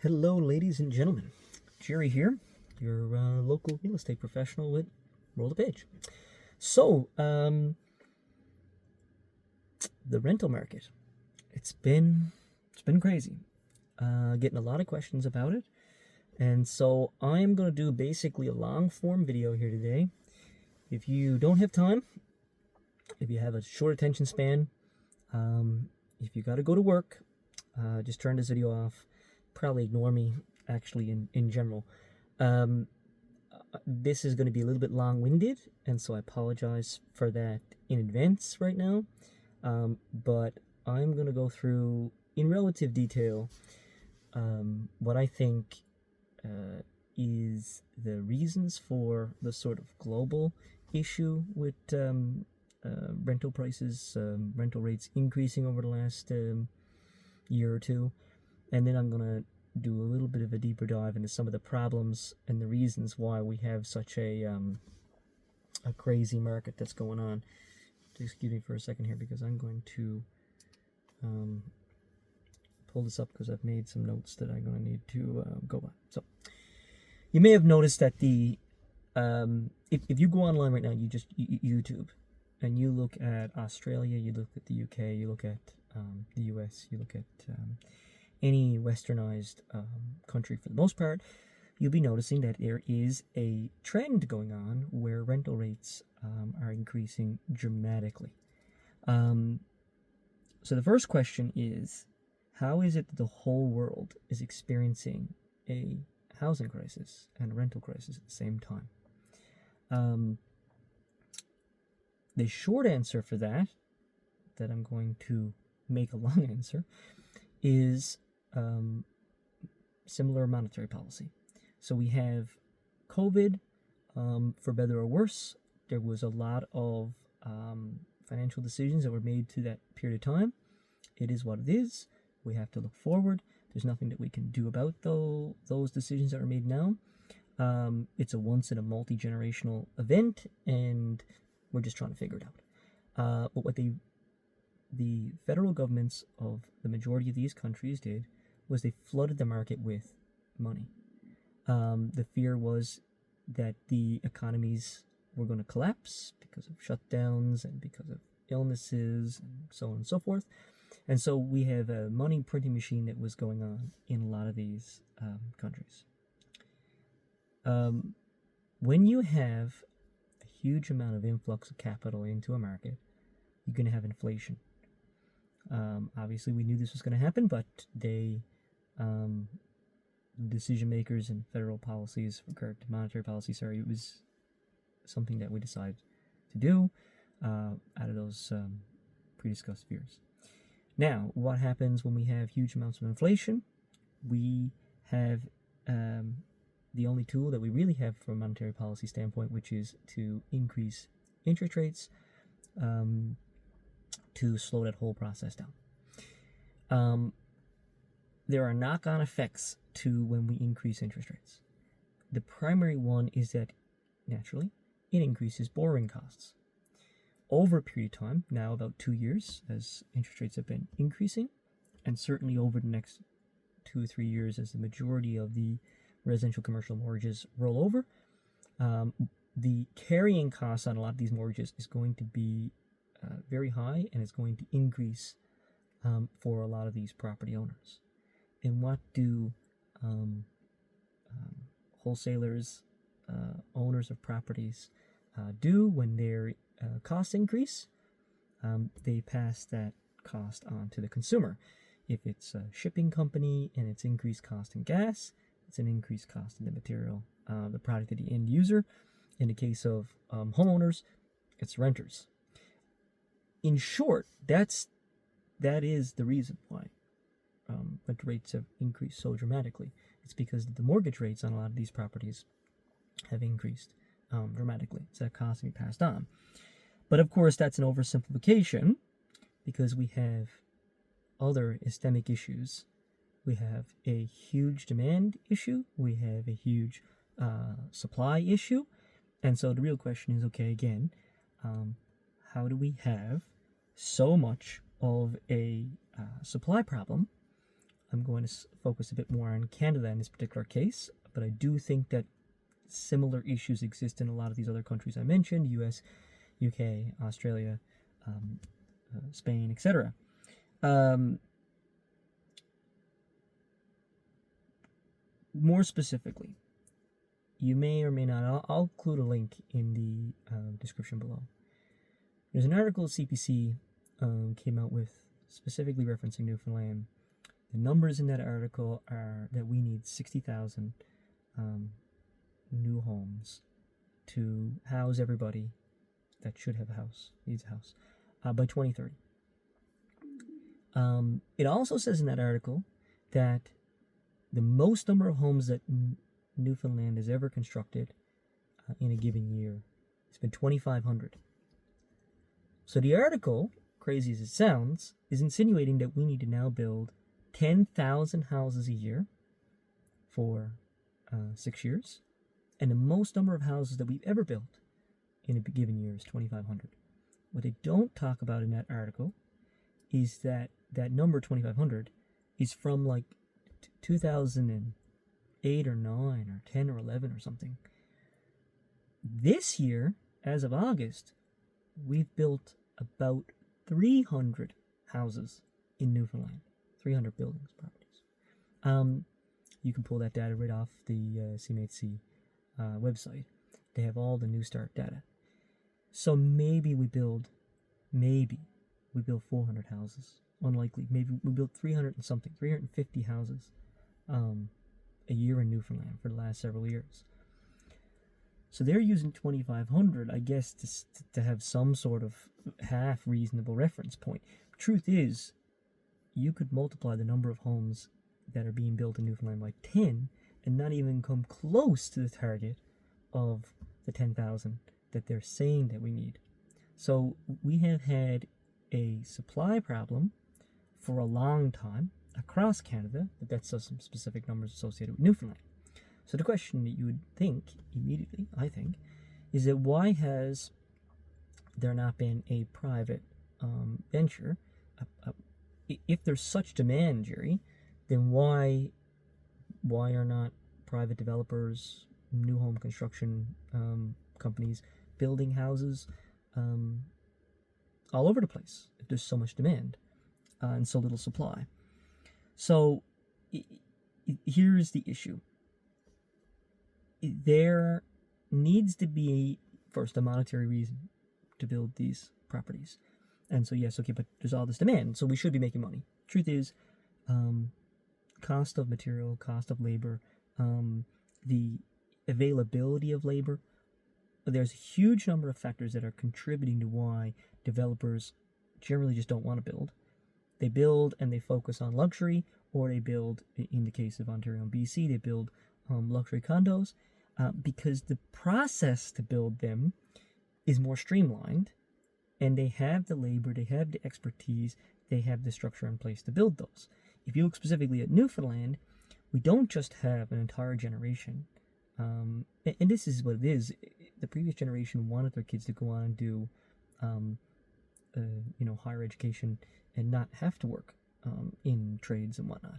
Hello, ladies and gentlemen. Jerry here, your local real estate professional with Roll the Page. So, the rental market. It's been crazy. Getting a lot of questions about it, and so I'm gonna do basically a long form video here today. If you don't have time, if you have a short attention span, if you got to go to work, just turn this video off. Probably ignore me, actually, in general. This is going to be a little bit long-winded, and so I apologize for that in advance right now. But I'm going to go through, in relative detail, what I think is the reasons for the sort of global issue with rental prices, rental rates increasing over the last year or two. And then I'm going to do a little bit of a deeper dive into some of the problems and the reasons why we have such a crazy market that's going on. Excuse me for a second here, because I'm going to pull this up because I've made some notes that I'm going to need to go by. So you may have noticed that the if you go online right now, you just YouTube, and you look at Australia, you look at the UK, you look at the US, you look at any westernized country for the most part, you'll be noticing that there is a trend going on where rental rates are increasing dramatically. So the first question is, how is it that the whole world is experiencing a housing crisis and a rental crisis at the same time? The short answer for that I'm going to make a long answer, is similar monetary policy. So we have COVID, for better or worse. There was a lot of financial decisions that were made to that period of time. It is what it is. We have to look forward. There's nothing that we can do about those decisions that are made now. It's a once in a multi-generational event, and we're just trying to figure it out. But what the federal governments of the majority of these countries did was they flooded the market with money. The fear was that the economies were going to collapse because of shutdowns and because of illnesses and so on and so forth. And so we have a money printing machine that was going on in a lot of these countries. When you have a huge amount of influx of capital into a market, you're going to have inflation. Obviously, we knew this was going to happen, but decision makers and federal policies, regard to monetary policy, it was something that we decided to do out of those pre-discussed fears. Now, what happens when we have huge amounts of inflation? We have the only tool that we really have from a monetary policy standpoint, which is to increase interest rates to slow that whole process down. There are knock-on effects to when we increase interest rates. The primary one is that, naturally, it increases borrowing costs. Over a period of time, now about 2 years, as interest rates have been increasing, and certainly over the next 2 or 3 years as the majority of the residential commercial mortgages roll over, the carrying costs on a lot of these mortgages is going to be very high, and it's going to increase for a lot of these property owners. And what do wholesalers, owners of properties do when their costs increase? They pass that cost on to the consumer. If it's a shipping company and it's increased cost in gas, it's an increased cost in the material, the product to the end user. In the case of homeowners, it's renters. In short, that is the reason why rental rates have increased so dramatically. It's because the mortgage rates on a lot of these properties have increased dramatically. So that cost can be passed on. But of course, that's an oversimplification, because we have other systemic issues. We have a huge demand issue. We have a huge supply issue. And so the real question is, okay, again, how do we have so much of a supply problem I'm going to focus a bit more on Canada in this particular case, but I do think that similar issues exist in a lot of these other countries I mentioned: US, UK, Australia, Spain, etc. More specifically, you may or may not, I'll include a link in the description below. There's an article CPC came out with specifically referencing Newfoundland. The numbers in that article are that we need 60,000 new homes to house everybody that should have a house, needs a house, by 2030. It also says in that article that the most number of homes that Newfoundland has ever constructed in a given year has been 2,500. So the article, crazy as it sounds, is insinuating that we need to now build 10,000 houses a year for 6 years, and the most number of houses that we've ever built in a given year is 2,500. What they don't talk about in that article is that number 2,500 is from like 2008 or 9 or 10 or 11 or something. This year, as of August, we've built about 300 houses in Newfoundland, 300 buildings, properties. You can pull that data right off the CMHC website. They have all the New Start data. So maybe we build 400 houses. Unlikely. Maybe we built 300 and something, 350 houses a year in Newfoundland for the last several years. So they're using 2,500, I guess, to have some sort of half reasonable reference point. Truth is, you could multiply the number of homes that are being built in Newfoundland by 10 and not even come close to the target of the 10,000 that they're saying that we need. So we have had a supply problem for a long time across Canada, but that's some specific numbers associated with Newfoundland. So the question that you would think immediately, I think, is that why has there not been a private venture? If there's such demand, Jerry, then why are not private developers, new home construction companies building houses all over the place if there's so much demand and so little supply? So here's the issue. There needs to be, first, a monetary reason to build these properties. And so, yes, okay, but there's all this demand, so we should be making money. Truth is, cost of material, cost of labor, the availability of labor, there's a huge number of factors that are contributing to why developers generally just don't want to build. They build and they focus on luxury, or they build, in the case of Ontario and BC, they build luxury condos because the process to build them is more streamlined, and they have the labor, they have the expertise, they have the structure in place to build those. If you look specifically at Newfoundland, we don't just have an entire generation, and this is what it is. The previous generation wanted their kids to go on and do, higher education and not have to work in trades and whatnot.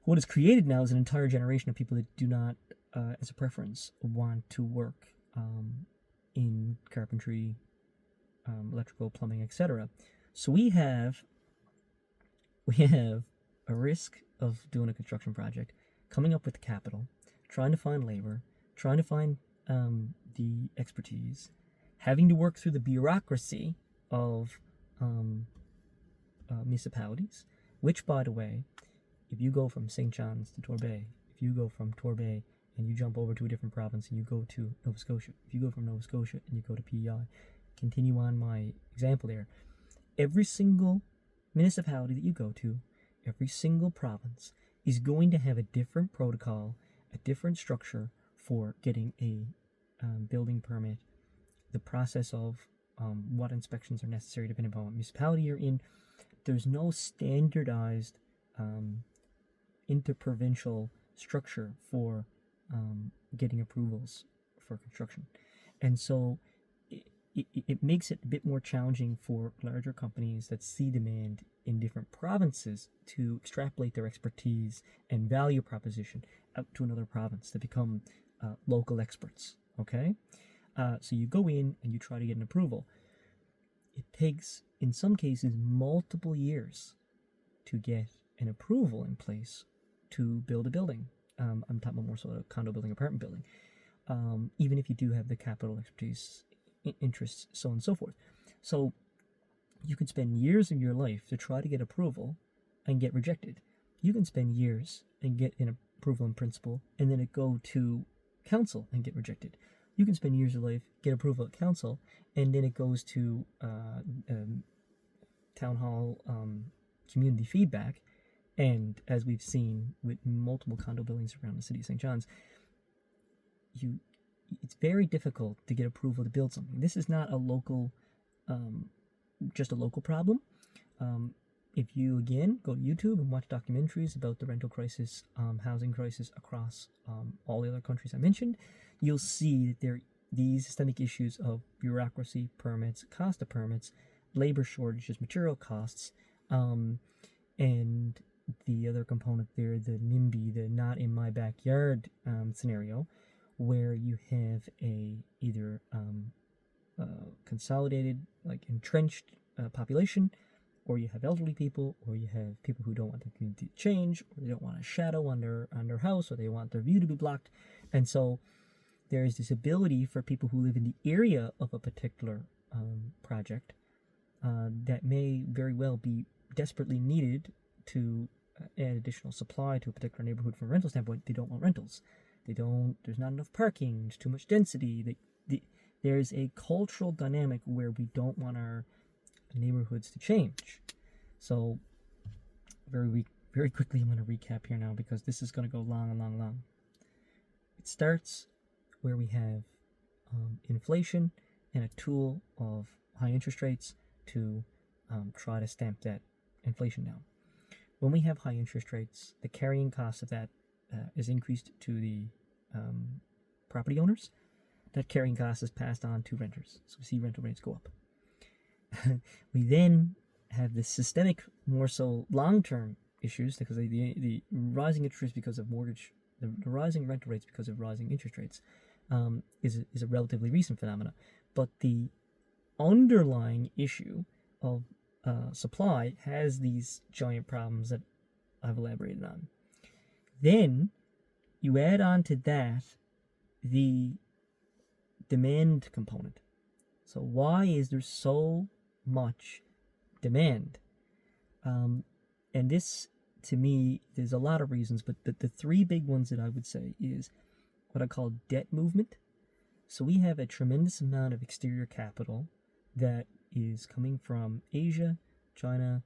What is created now is an entire generation of people that do not, as a preference, want to work in carpentry, electrical, plumbing, etc. So we have a risk of doing a construction project, coming up with the capital, trying to find labor, trying to find the expertise, having to work through the bureaucracy of municipalities, which, by the way, if you go from St. John's to Torbay, if you go from Torbay and you jump over to a different province and you go to Nova Scotia, if you go from Nova Scotia and you go to PEI, continue on my example there, every single municipality that you go to, every single province is going to have a different protocol, a different structure for getting a building permit, the process of what inspections are necessary depending upon what municipality you're in. There's no standardized interprovincial structure for getting approvals for construction. And so it makes it a bit more challenging for larger companies that see demand in different provinces to extrapolate their expertise and value proposition out to another province to become local experts. Okay, so you go in and you try to get an approval. It takes, in some cases, multiple years to get an approval in place to build a building. I'm talking about more sort of condo building, apartment building. Even if you do have the capital expertise, interests, so on and so forth. So you could spend years of your life to try to get approval and get rejected. You can spend years and get an approval in principle and then it go to council and get rejected. You can spend years of life, get approval at council, and then it goes to town hall community feedback. And as we've seen with multiple condo buildings around the city of St. John's, it's very difficult to get approval to build something. This is not a local, just a local problem. If you, again, go to YouTube and watch documentaries about the rental crisis, housing crisis across all the other countries I mentioned, you'll see that these systemic issues of bureaucracy, permits, cost of permits, labor shortages, material costs, and the other component there, the NIMBY, the not in my backyard scenario, where you have either consolidated, like entrenched population, or you have elderly people, or you have people who don't want their community to change, or they don't want a shadow on their house, or they want their view to be blocked. And so there is this ability for people who live in the area of a particular project that may very well be desperately needed to add additional supply to a particular neighborhood from a rental standpoint. They don't want rentals. There's not enough parking, there's too much density. There's a cultural dynamic where we don't want our neighborhoods to change. So very quickly, I'm going to recap here now because this is going to go long. It starts where we have inflation and a tool of high interest rates to try to stamp that inflation down. When we have high interest rates, the carrying cost of that is increased to the property owners. That carrying cost is passed on to renters. So we see rental rates go up. We then have the systemic, more so long-term issues because of the rising interest because of mortgage, the rising rental rates because of rising interest rates is a relatively recent phenomena. But the underlying issue of supply has these giant problems that I've elaborated on. Then you add on to that the demand component. So why is there so much demand? And this, to me, there's a lot of reasons, but the three big ones that I would say is what I call debt movement. So we have a tremendous amount of exterior capital that is coming from Asia, China,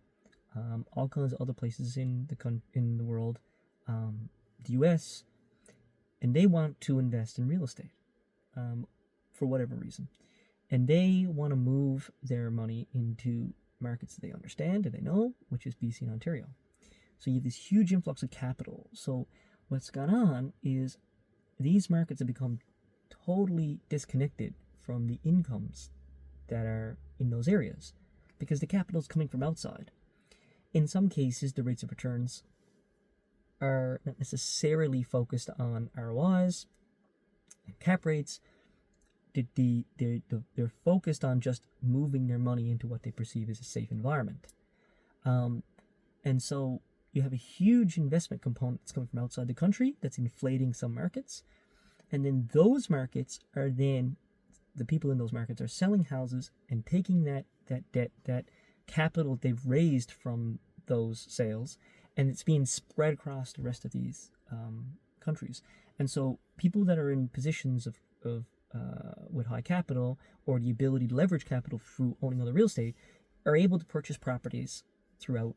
all kinds of other places in the world, the U.S., and they want to invest in real estate for whatever reason. And they want to move their money into markets that they understand and they know, which is BC and Ontario. So you have this huge influx of capital. So what's gone on is these markets have become totally disconnected from the incomes that are in those areas because the capital is coming from outside. In some cases, the rates of returns are not necessarily focused on ROIs and cap rates. They're focused on just moving their money into what they perceive as a safe environment. And so you have a huge investment component that's coming from outside the country that's inflating some markets. And then those markets are then, the people in those markets are selling houses and taking that debt, that capital they've raised from those sales, and it's being spread across the rest of these countries. And so people that are in positions of with high capital or the ability to leverage capital through owning other real estate are able to purchase properties throughout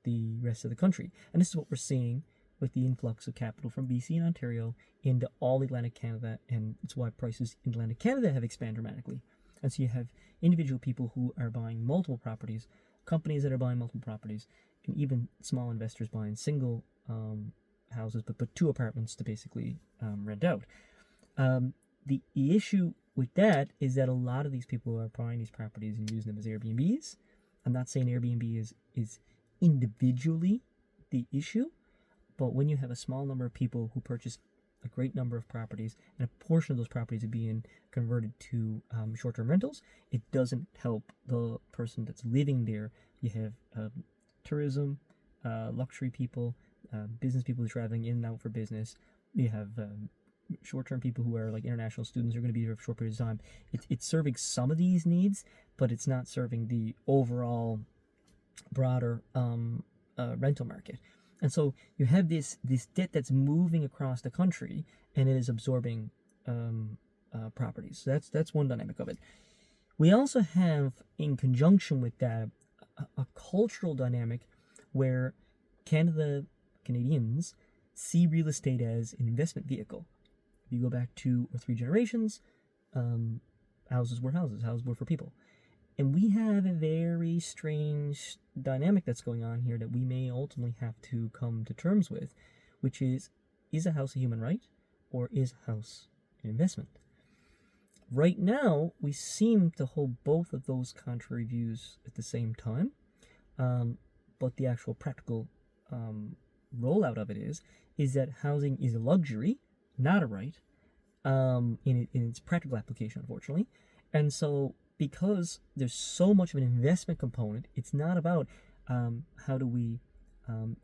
the rest of the country. And this is what we're seeing with the influx of capital from BC and Ontario into all Atlantic Canada, and it's why prices in Atlantic Canada have expanded dramatically. And so you have individual people who are buying multiple properties, companies that are buying multiple properties, and even small investors buying single houses, but two apartments to basically rent out. The issue with that is that a lot of these people are buying these properties and using them as Airbnbs. I'm not saying Airbnb is individually the issue, but when you have a small number of people who purchase a great number of properties and a portion of those properties are being converted to short-term rentals, it doesn't help the person that's living there. You have tourism, luxury people, business people traveling in and out for business. You have short-term people who are like international students are going to be here for short periods of time. It's serving some of these needs, but it's not serving the overall broader rental market. And so you have this debt that's moving across the country, and it is absorbing properties. So that's one dynamic of it. We also have, in conjunction with that, a cultural dynamic where Canadians see real estate as an investment vehicle. If you go back 2 or 3 generations, houses were houses. Houses were for people. And we have a very strange dynamic that's going on here that we may ultimately have to come to terms with, which is a house a human right, or is a house an investment? Right now, we seem to hold both of those contrary views at the same time, but the actual practical rollout of it is that housing is a luxury, not a right, in its practical application, unfortunately. And so, because there's so much of an investment component, it's not about how do we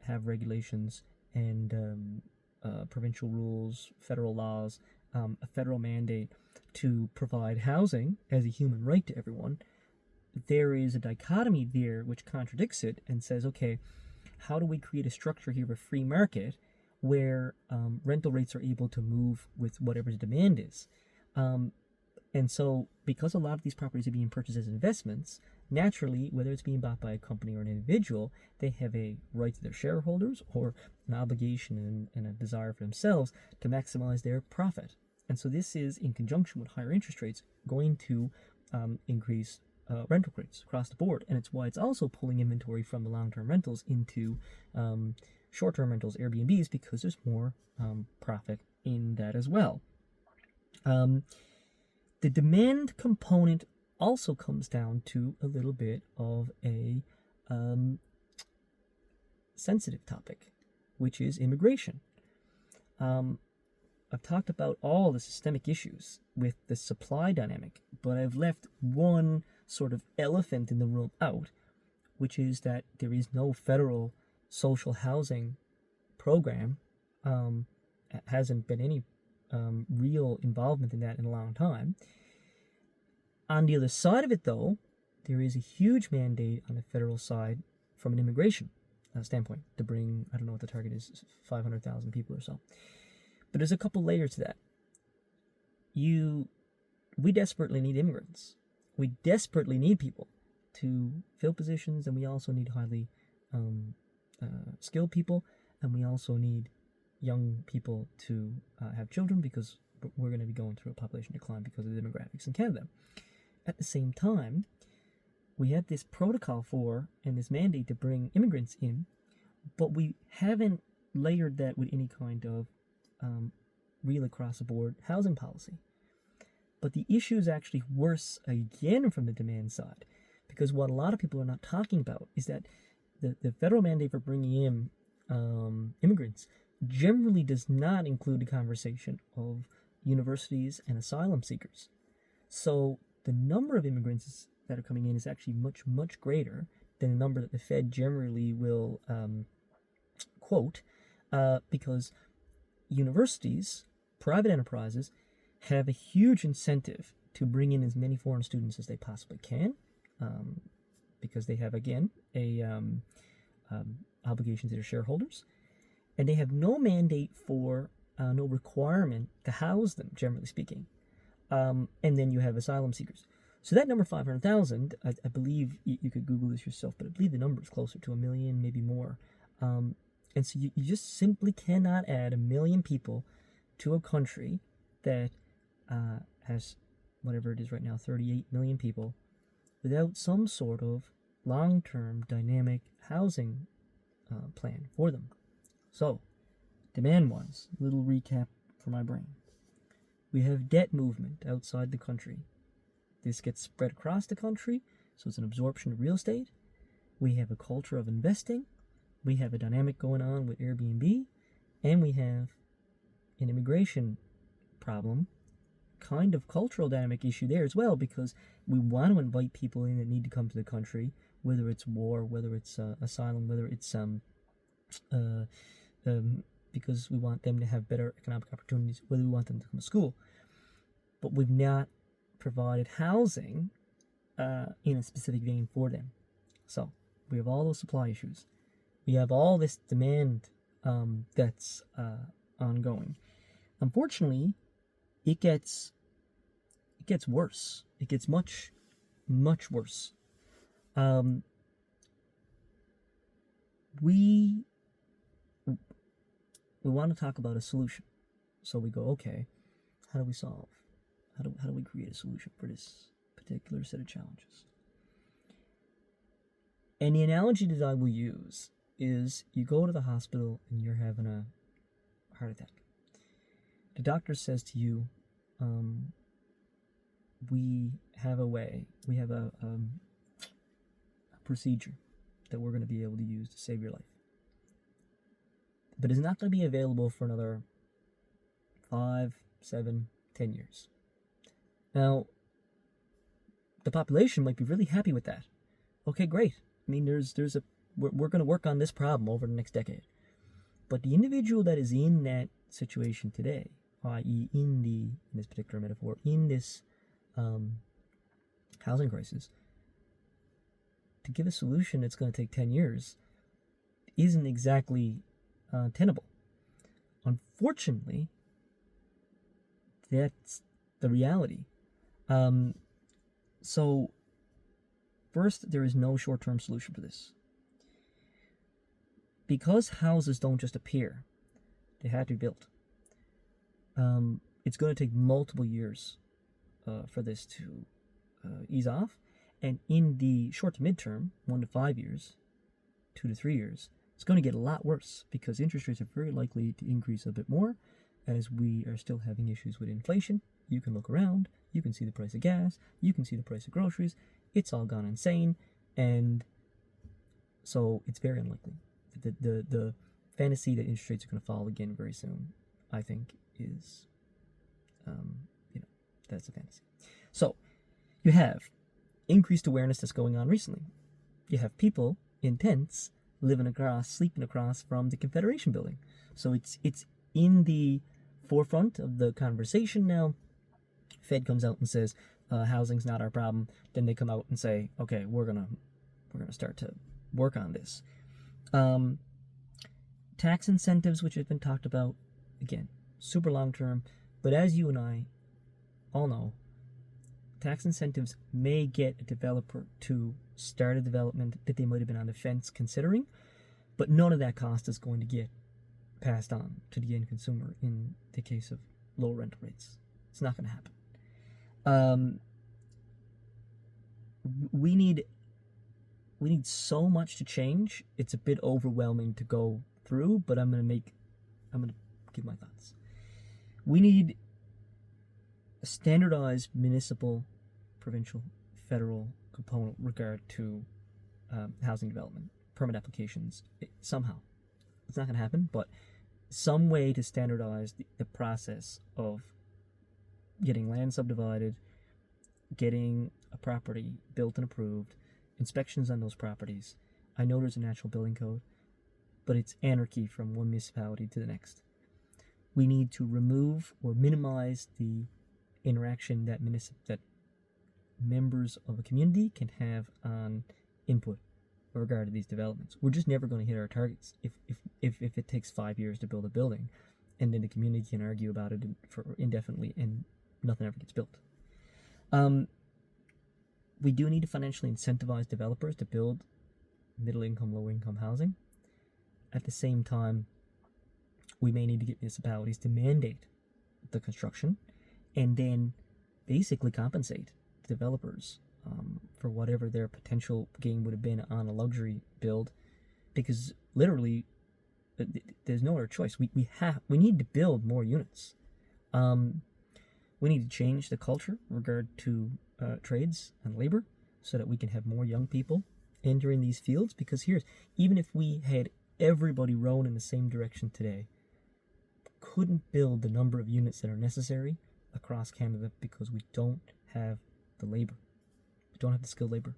have regulations and provincial rules, federal laws, a federal mandate to provide housing as a human right to everyone. There is a dichotomy there which contradicts it and says, okay, how do we create a structure here of a free market where rental rates are able to move with whatever the demand is? And so, because a lot of these properties are being purchased as investments, naturally, whether it's being bought by a company or an individual, they have a right to their shareholders or an obligation and a desire for themselves to maximize their profit. And so this is, in conjunction with higher interest rates, going to increase rental rates across the board. And it's why it's also pulling inventory from the long-term rentals into short-term rentals, Airbnbs, because there's more profit in that as well. The demand component also comes down to a little bit of a sensitive topic, which is immigration. I've talked about all the systemic issues with the supply dynamic, but I've left one sort of elephant in the room out, which is that there is no federal social housing program. Hasn't been any real involvement in that in a long time. On the other side of it, though, there is a huge mandate on the federal side from an immigration standpoint to bring, I don't know what the target is, 500,000 people or so. But there's a couple layers to that. We desperately need immigrants. We desperately need people to fill positions, and we also need highly skilled people, and we also need young people to have children, because we're going to be going through a population decline because of the demographics in Canada. At the same time, we have this protocol for and this mandate to bring immigrants in, but we haven't layered that with any kind of real across-the-board housing policy. But the issue is actually worse again from the demand side, because what a lot of people are not talking about is that the federal mandate for bringing in immigrants generally does not include the conversation of universities and asylum seekers. So the number of immigrants that are coming in is actually much, much greater than the number that the Fed generally will quote, because universities, private enterprises, have a huge incentive to bring in as many foreign students as they possibly can, because they have, again, a obligation to their shareholders, and they have no mandate for, no requirement to house them, generally speaking. And then you have asylum seekers. So that number 500,000, I believe, you could Google this yourself, but I believe the number is closer to 1 million, maybe more. And so you just simply cannot add 1 million people to a country that has, whatever it is right now, 38 million people, without some sort of long-term dynamic housing plan for them. So, demand-wise, little recap for my brain. We have debt movement outside the country. This gets spread across the country, so it's an absorption of real estate. We have a culture of investing. We have a dynamic going on with Airbnb. And we have an immigration problem, kind of cultural dynamic issue there as well, because we want to invite people in that need to come to the country, whether it's war, whether it's asylum, whether it's because we want them to have better economic opportunities, whether we want them to come to school. But we've not provided housing in a specific vein for them. So we have all those supply issues. We have all this demand that's ongoing. Unfortunately, it gets worse. It gets much, much worse. We want to talk about a solution. So we go, okay, how do we solve? How do we create a solution for this particular set of challenges? And the analogy that I will use is you go to the hospital and you're having a heart attack. The doctor says to you, we have a procedure that we're going to be able to use to save your life. But it's not going to be available for another 5, 7, 10 years. Now, the population might be really happy with that. Okay, great. I mean, we're going to work on this problem over the next decade. But the individual that is in that situation today, i.e., in this particular metaphor, in this housing crisis, to give a solution that's going to take 10 years isn't exactly tenable. Unfortunately, that's the reality. So, first, there is no short-term solution for this. Because houses don't just appear, they have to be built. It's going to take multiple years for this to ease off. And in the short to midterm, 1 to 5 years, 2 to 3 years, it's going to get a lot worse because interest rates are very likely to increase a bit more as we are still having issues with inflation. You can look around, you can see the price of gas, you can see the price of groceries. It's all gone insane, and so it's very unlikely. The fantasy that interest rates are going to fall again very soon, I think, is, that's a fantasy. So you have increased awareness that's going on recently. You have people in tents sleeping across from the Confederation building. So it's in the forefront of the conversation now. Fed comes out and says housing's not our problem. Then they come out and say, okay, we're gonna start to work on this. Tax incentives, which have been talked about, again, super long term. But as you and I all know, tax incentives may get a developer to start a development that they might have been on the fence considering, but none of that cost is going to get passed on to the end consumer in the case of low rental rates. It's not going to happen. We need so much to change. It's a bit overwhelming to go through, but I'm going to give my thoughts. We need a standardized municipal, provincial, federal component regard to housing development, permit applications, somehow. It's not going to happen, but some way to standardize the process of getting land subdivided, getting a property built and approved, inspections on those properties. I know there's a natural building code, but it's anarchy from one municipality to the next. We need to remove or minimize the interaction that members of a community can have on input with regard to these developments. We're just never going to hit our targets if it takes 5 years to build a building, and then the community can argue about it for indefinitely and nothing ever gets built. We do need to financially incentivize developers to build middle-income, low-income housing. At the same time, we may need to get municipalities to mandate the construction and then basically compensate developers for whatever their potential gain would have been on a luxury build, because literally there's no other choice. We need to build more units. We need to change the culture in regard to trades and labor so that we can have more young people entering these fields. Because even if we had everybody rowing in the same direction today, couldn't build the number of units that are necessary across Canada because we don't have the labor. We don't have the skilled labor.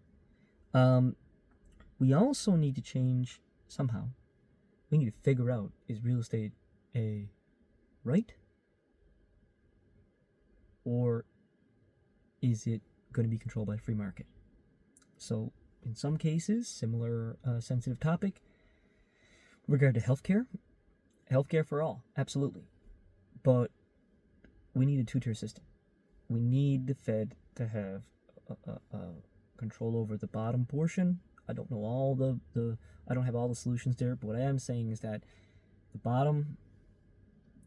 We also need to change somehow. We need to figure out, is real estate a right? Or is it going to be controlled by the free market? So in some cases, similar sensitive topic, with regard to healthcare for all, absolutely. But we need a two-tier system. We need the Fed to have control over the bottom portion. I don't know I don't have all the solutions there, but what I am saying is that the bottom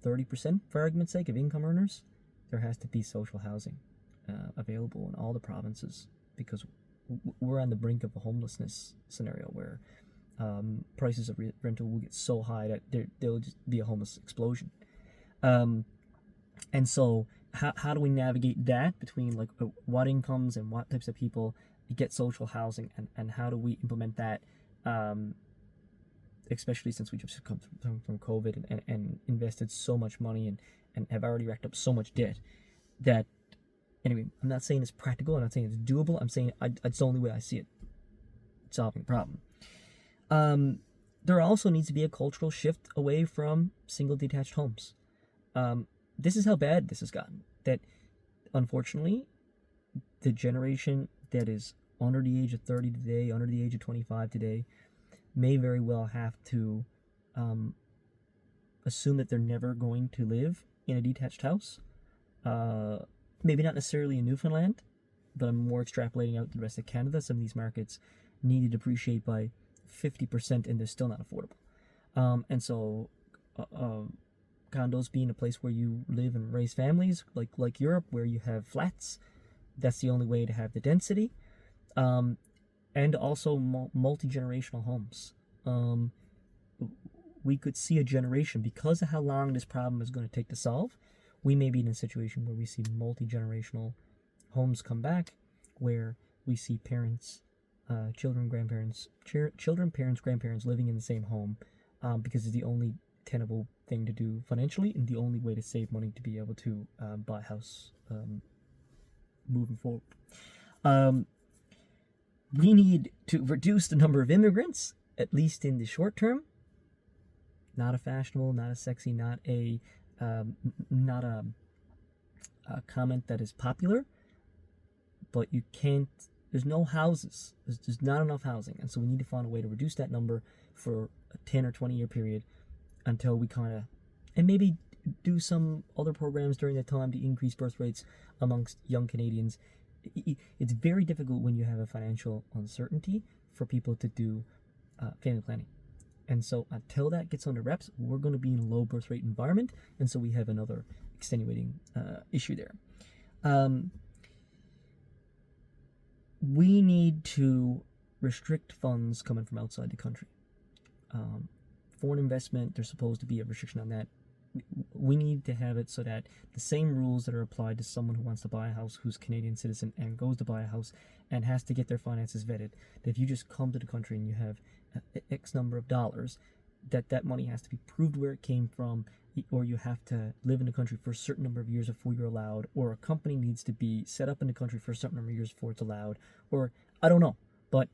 30%, for argument's sake, of income earners, there has to be social housing available in all the provinces, because we're on the brink of a homelessness scenario where prices of rental will get so high that there'll just be a homeless explosion. And so how do we navigate that between like what incomes and what types of people get social housing, and how do we implement that, especially since we just come from COVID and invested so much money and have already racked up so much debt that, anyway, I'm not saying it's practical, I'm not saying it's doable, I'm saying it's the only way I see it solving the problem. There also needs to be a cultural shift away from single detached homes. This is how bad this has gotten, that unfortunately the generation that is under the age of 30 today, under the age of 25 today, may very well have to assume that they're never going to live in a detached house. Maybe not necessarily in Newfoundland, but I'm more extrapolating out the rest of Canada. Some of these markets need to depreciate by 50% and they're still not affordable. And so condos being a place where you live and raise families, like Europe, where you have flats, that's the only way to have the density. And also multi-generational homes. We could see a generation, because of how long this problem is going to take to solve, we may be in a situation where we see multi-generational homes come back, where we see parents, children, grandparents, parents, grandparents living in the same home, because it's the only tenable thing to do financially and the only way to save money to be able to buy a house moving forward. We need to reduce the number of immigrants, at least in the short term. Not a fashionable, not a sexy, not a comment that is popular, but you can't. There's no houses. There's not enough housing, and so we need to find a way to reduce that number for a 10 or 20 year period until we kind of, and maybe do some other programs during that time to increase birth rates amongst young Canadians. It's very difficult when you have a financial uncertainty for people to do family planning. And so until that gets under wraps, we're going to be in a low birth rate environment. And so we have another extenuating issue there. We need to restrict funds coming from outside the country. Foreign investment, there's supposed to be a restriction on that. We need to have it so that the same rules that are applied to someone who wants to buy a house, who's a Canadian citizen and goes to buy a house and has to get their finances vetted, that if you just come to the country and you have X number of dollars, that money has to be proved where it came from, or you have to live in the country for a certain number of years before you're allowed, or a company needs to be set up in the country for a certain number of years before it's allowed, or I don't know, but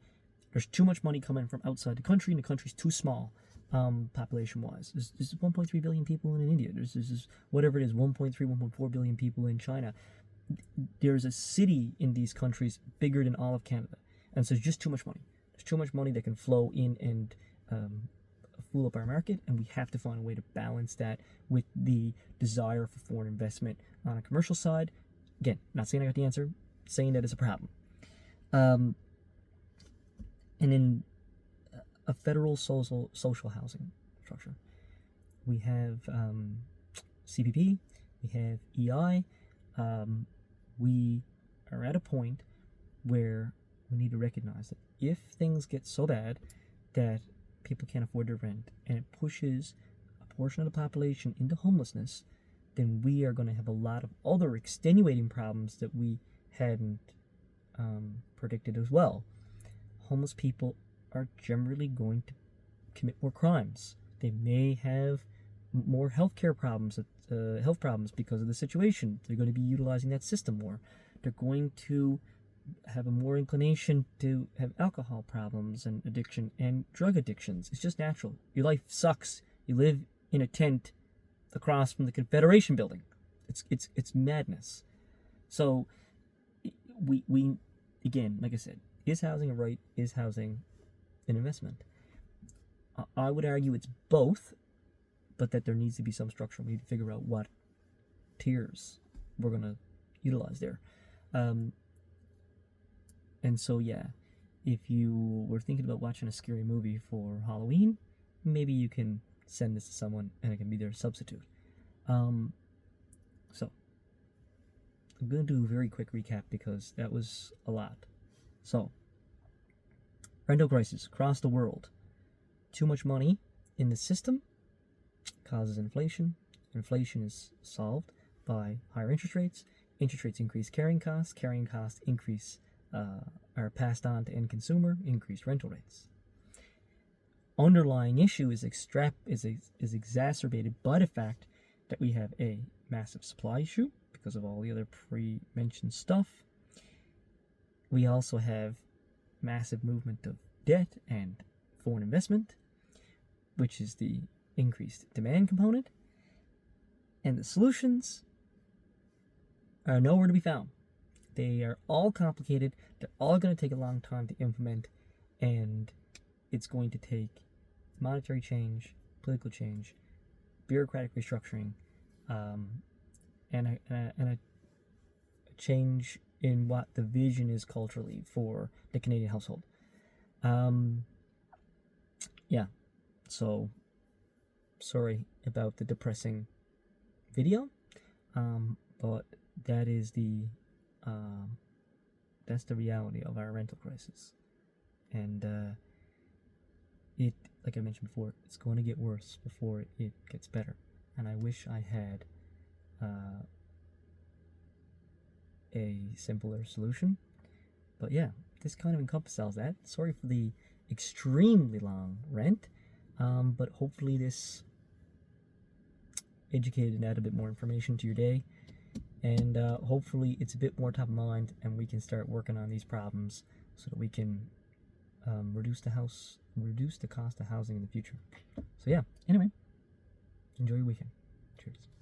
there's too much money coming from outside the country and the country's too small. Population-wise, there's 1.3 billion people in India. There's whatever it is, 1.3, 1.4 billion people in China. There's a city in these countries bigger than all of Canada, and so there's just too much money. There's too much money that can flow in and fool up our market, and we have to find a way to balance that with the desire for foreign investment on a commercial side. Again, not saying I got the answer, saying that it's a problem. And in a federal social housing structure, we have CPP, we have EI. We are at a point where we need to recognize that if things get so bad that people can't afford their rent and it pushes a portion of the population into homelessness, then we are going to have a lot of other extenuating problems that we hadn't predicted as well. Homeless people are generally going to commit more crimes. They may have more health problems because of the situation. They're going to be utilizing that system more. They're going to have a more inclination to have alcohol problems and addiction and drug addictions. It's just natural. Your life sucks. You live in a tent across from the Confederation building. It's madness. So we again, like I said, is housing a right? Is housing an investment? I would argue it's both, but that there needs to be some structure. We need to figure out what tiers we're going to utilize there. And so, yeah, if you were thinking about watching a scary movie for Halloween, maybe you can send this to someone and it can be their substitute. So, I'm going to do a very quick recap because that was a lot. So, rental crisis across the world. Too much money in the system causes inflation. Inflation is solved by higher interest rates. Interest rates increase carrying costs. Carrying costs increase are passed on to end consumer. Increased rental rates. Underlying issue is exacerbated by the fact that we have a massive supply issue because of all the other pre-mentioned stuff. We also have massive movement of debt and foreign investment, which is the increased demand component. And the solutions are nowhere to be found. They are all complicated. They're all going to take a long time to implement, and it's going to take monetary change, political change, bureaucratic restructuring, and a change in what the vision is culturally for the Canadian household. Yeah, so sorry about the depressing video, but that is that's the reality of our rental crisis, and it, like I mentioned before, it's going to get worse before it gets better. And I wish I had a simpler solution, but yeah, this kind of encompasses that. Sorry for the extremely long rant, but hopefully this educated and added a bit more information to your day, and hopefully it's a bit more top of mind and we can start working on these problems so that we can reduce the cost of housing in the future. So yeah, anyway, enjoy your weekend. Cheers.